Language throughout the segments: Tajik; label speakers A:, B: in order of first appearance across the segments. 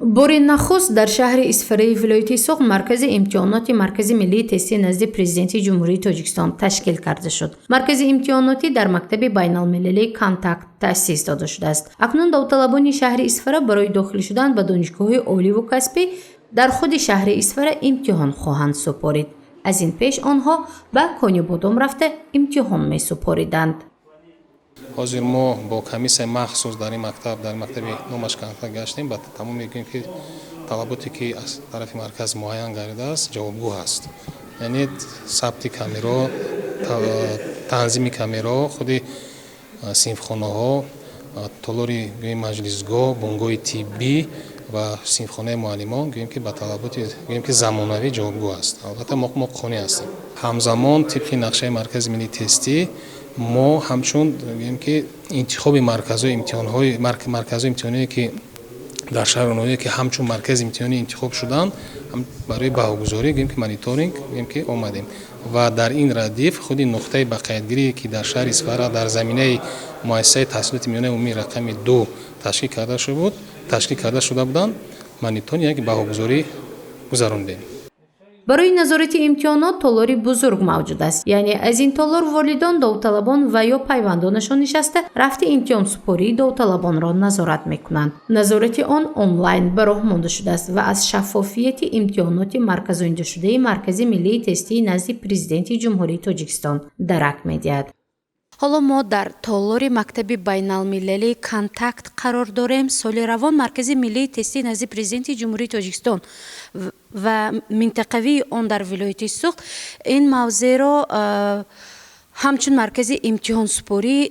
A: باری نخست در شهر اسفره ولایت سوق مرکز امتحانات مرکز ملی تستی نزد پرزیدنت جمهوری تاجیکستان تشکیل کرده شد. مرکز امتحاناتی در مکتب بین المللی کانتاکت تأسیس داده شده است. اکنون داوطلبان شهر اسفره برای داخل شدن به دانشگاه عالی و کسبی در خود شهر اسفره امتحان خواهند سپارید. از این پیش آنها به کانی بادام رفته امتحان می سپاریدند.
B: حاضر ما با کمیسیون مخصوص در این مکتب نامش کانتاکت گشتیم و تمام میگیم که طلباتی که از طرف مرکز معین گردیده است جوابگو است. یعنی ثبت کامرا، تنظیم کامرا، خود صنفخانه ها، تالاری مجلسگاه، بنگاه طبی و صنفخانه معلمان گوییم که به طلباتی گوییم که زمانوی جوابگو است. البته ما خونی هستیم. همزمان طبق نقشه مرکز ملی تستی ما همچون گوییم که انتخاب مرکزهای امتحانی که در شهر نوری که همچون مرکز امتحانی انتخاب شدن هم برای بهاگذاری گوییم که مانیتورینگ گوییم که آمدیم و در این ردیف خود نقطه بقایتگیری که در شهر اسفره در زمینه مؤسسه تحصیلات میانه عمومی رقم 2 تشکیل کرده شده بودند مانیتورینگ یک بهاگذاری گذراندیم.
A: برای نظارت امتحانات تالاری بزرگ موجود است. یعنی از این تالار والدان داوطلبان و یا پیوندانشان نشسته رفت امتحان سپاری داوطلبان را نظارت میکنند. نظارت آن آنلاین به راه مانده شده است و از شفافیت امتحانات مرکزانجا شده مرکز ملی تستی نزد پرزیدنت جمهوری تاجیکستان درک می‌دهد. حالا ما در تالار مکتب بین المللی کانتاکت قرار داریم. سال روان مرکز ملی تستی نزد پرزیدنت جمهوری تاجیکستان و منطقوی آن در ولایت سوق این موضوع را همچون مرکز امتحان سپاری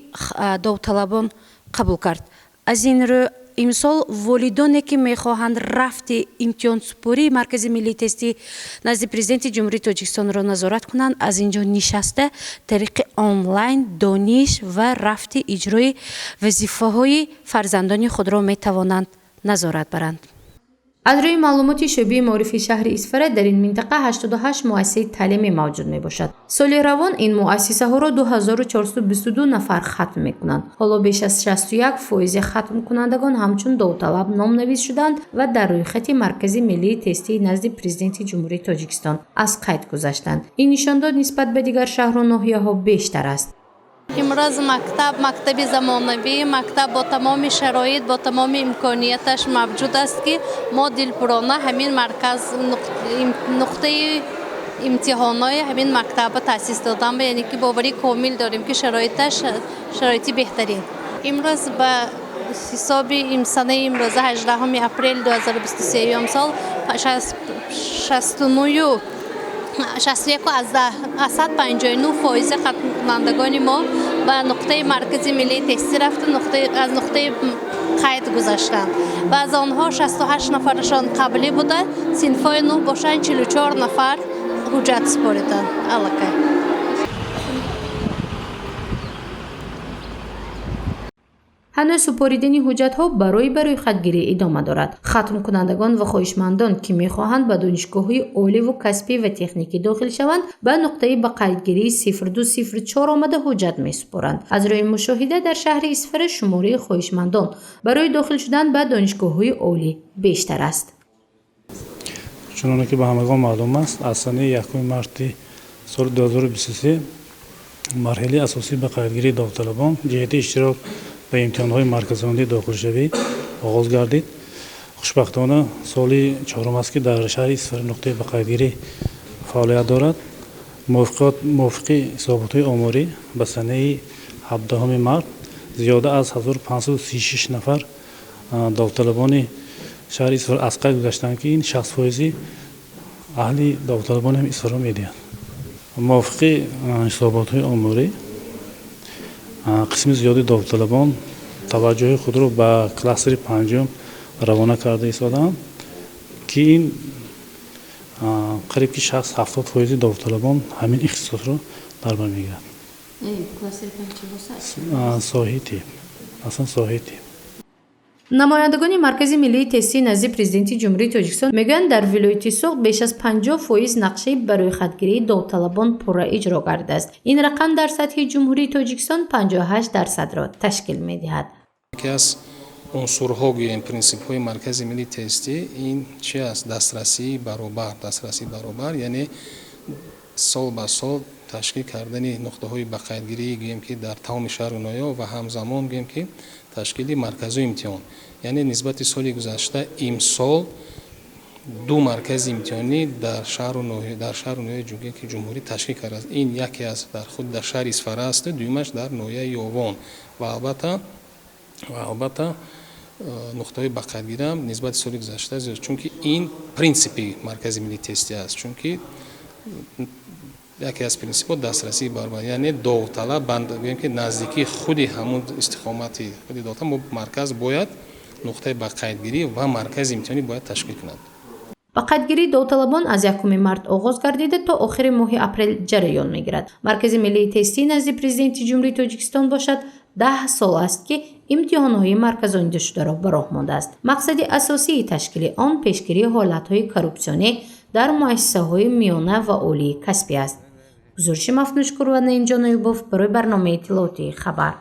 A: داوطلبان قبول کرد. از این رو امسال والدانی که میخواهند رفت امتحان سپاری مرکز ملی تستی نزد پرزیدنت جمهوری تاجیکستان را نظارت کنند از اینجا نشسته طریق آنلاین دانش و رفت اجرای وظیفه های فرزندان خود را میتوانند نظارت برند. از روی معلومات شعبه معرفی شهر اسفره در این منطقه 88 مؤسسه تعلیمی موجود می باشد. سال روان این مؤسسه ها را 2422 نفر ختم می کنند. حالا بیش از 61% ختم کنندگان همچون داوطلب نام نویس شدند و در روی خط مرکز ملی تستی نزد پرزیدنت جمهوری تاجیکستان از قید گذشتند. این نشانداد نسبت به دیگر شهر و ناحیه ها بیشتر است.
C: امروز مکتب زمانوی مکتب با تمام شرایط با تمام امکانیتش موجود است که ما دلپرانه همین مرکز نقطه امتحانات همین مکتب تأسیس دادم یعنی که باوری کامل داریم که شرایطی بهترین. امروز به حساب سنه امروز 18 اپریل 2023 امسال 61.59% ختم کنندگان ما و نقطه مرکزی ملی تستی رفتند از نقطه قید گذاشتند و از آنها 68 نفرشان قبلی بوده صنفای 9 باشند 44 نفر حجت سپاریدند.
A: هنوز سپاریدن حجت‌ها برای خودگیری ادامه دارد. ختم کنندگان و خواهشمندان که می‌خواهند به دانشگاه‌های عالی و کسبی و تکنیکی داخل شوند به نقطه بقایتگیری 0204 آمده حجت می‌سپارند. از روی مشاهده در شهر اسفره شماره خواهشمندان برای داخل شدن به دانشگاه‌های عالی بیشتر است.
D: چنانکه که به همگان معلوم است از سنه 1 مارس سال 2023 مرحله اساسی بقایتگیری داوطلبان جهت اشتراک به امتحانهای مرکزانه داخل شوی آغاز گردید. خوشبختانه سال چهارم است که در شهر اسفره نقطه بقایتگیری فعالیت دارد. موافق حسابات آماری به سنه 17 مارس زیاده از 1536 نفر داوطلبان شهر اسفره از قید گذشتند که این 60% اهل داوطلبان هم اسفره می‌دهند. موافق حسابات آماری قسم زیادی داوطلبان توجه خود را به کلاستر پنجم روانه کرده ایستادند که این قریب که 60-70% داوطلبان همین اختصاص را در بر میگیرند.
A: کلاستر پنجم
D: ساحه تیپ.
A: نمایندگان مرکز ملی تستی نزد پرزیدنت جمهوری تاجیکستان میگویند در ولایت سوق بیش از 50% نقشه برای خودگیری داوطلبان پورا اجرا کرده است. این رقم در سطح جمهوری تاجیکستان 58% را تشکیل می‌دهد.
B: یکی از унсурҳо гӯем принсипҳои маркази миллии тестӣ ин чи аст дастрасии баробар яъне сол ба сол ташкил кардани нуқтаҳои ба қайдгирии гӯем ки дар тамоми шаҳру ноҳияҳо ва ҳамзамон гӯем ки ташкили марказҳои имтиҳон яъне нисбати соли гузашта имсол 2 маркази имтиҳонӣ дар шаҳру ноҳияи ҷумҳурӣ ташкил кардааст. Ин яке аз дар худ дар шаҳри Исфара аст, дуюмаш дар ноҳияи Ёвон ва албатта нуқтаҳои ба қайдгирам нисбати соли гузашта зиёд, чунки ин принсипи маркази миллии тестӣ аст, чунки яке аз принсипҳо дастрасии баробар, яъне довталаб гӯем ки наздикии худи ҳамун истиқомати худи довталаб марказ бояд нуқтаи ба қайдгирӣ ва маркази имтиҳонӣ бояд ташкил кунад.
A: ба қайдгирии довталабон аз 1 март оғоз гардида то охири моҳи апрел ҷараён мегирад. Маркази миллии тестӣ назди президенти ҷумҳурии Тоҷикистон бошад 10 сол аст ки имтиҳонҳои марказонидашударо ба роҳ мондааст. Мақсади асосии ташкили он пешгирии ҳолатҳои коррупсионӣ дар муассисаҳои миёна ва олии касбӣ аст. гузориши Мафнушкур ва Наимҷон Оюбов барои барномаи иттилоотии Хабар.